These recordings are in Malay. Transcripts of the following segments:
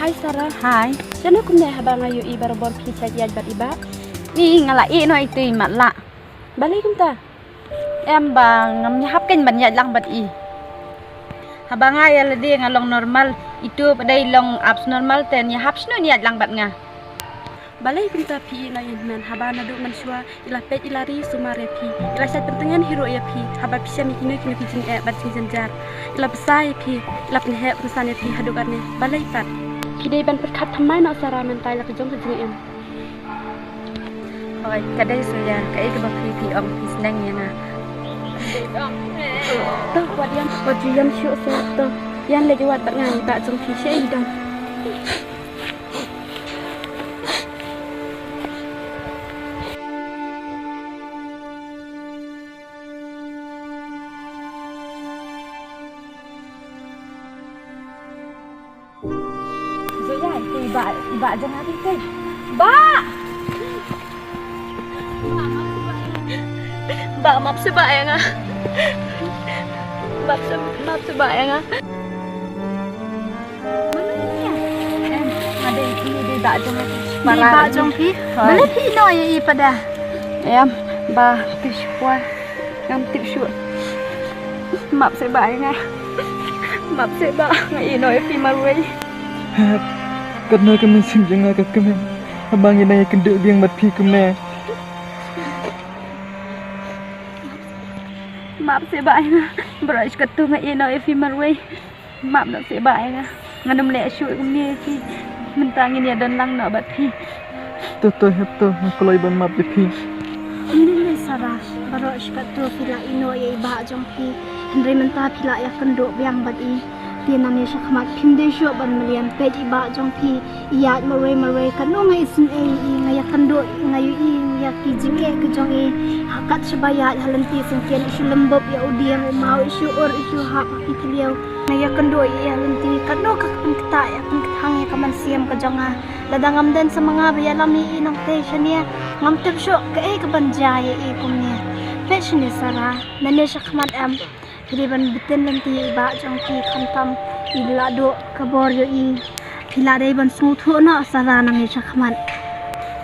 Hai Sarah. Hai. Jangan aku nih habang ayu i barabor pisah dia bar iba. Ni ngala i no itu mat la. Balai kumta. Em bang ngam nyahap kan ban yat lang bat i. Habang ay ala dia ngalong normal itu padai long apps normal ten nyahap snu niat lang bat nga. Balai kumta pi na hynmen habana duk mansua ila pet ilari sumare pi. Ila sat pentengan hero ya pi. Haba pisah mikinu kini pijin bat sing jar. Ila besai pi. Ila penhe perusahaan pi hadukarne. Balai pat. Kidai ban perkat thamai nak Sarah mentai la kejong kejeng em. Hoi kadai suya kai ke bak pi ong pis nang ya nga. Tuh buat diam syuk tuh. Yang lagi buat tak ngai tak jong pi syai dong. Ba jangan hati kan. Ba. Ba maaf sebab ya nga. Maaf sebab ya nga. Mana ni ya? Em ada ini di ba jangan. Di ba jong pi. Balai pi no ya i pada. Em ba piswa. Ngam tipsu. Maaf sebab ya nga. Maaf sebab ngai no pi marway. Karena kami senjang agak kami abang ini yang kenduk biang mat pi kami. Maaf sebab nga berais ketu ngai no fi marway. Maaf nak sebab nga nganum le syuk kami fi mentangin ya dan lang no bat pi. Toto hepto kalau iban maaf di pi. Ini ni Sarah berais ketu fila ino ya iba jong pi. Henry mentah fila ya kenduk biang bat i. Tianani syakmat pimde syuk ban melian pet iba jong pi iyat marai kanu ngai isin ngaya kando ngayu i ngaya kijing ke jong hakat sebayat halanti sengkian isu lembab ya udiang mau isu isu hak kitliau ngaya kando halanti kanu kapan kita ya kan ketang ya kaman siam ke jong ladangam dan semanga ya lami inong te syania ngam tep syuk ke kebanjaya kumnya fashion Sarah nane syakmat am Kiriban bitin nanti iba jong ki kantam ila do kabor yo i pila dai ban suthu na sara nang ni chakman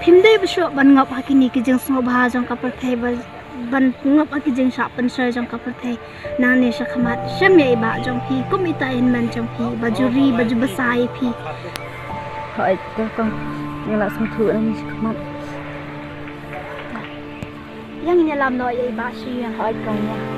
phimdei bisho ban ngap hakini ki jeng sngo bha jong kapar thai ban ngap ki jeng sha pan sar jong kapar thai nang ni chakmat shem ye iba jong ki komita hynmen jong ki bajuri baju besai pi Hoi kong ngala suthu nang ni chakmat. Yang nyalam no ye iba shi Hoi kong ya.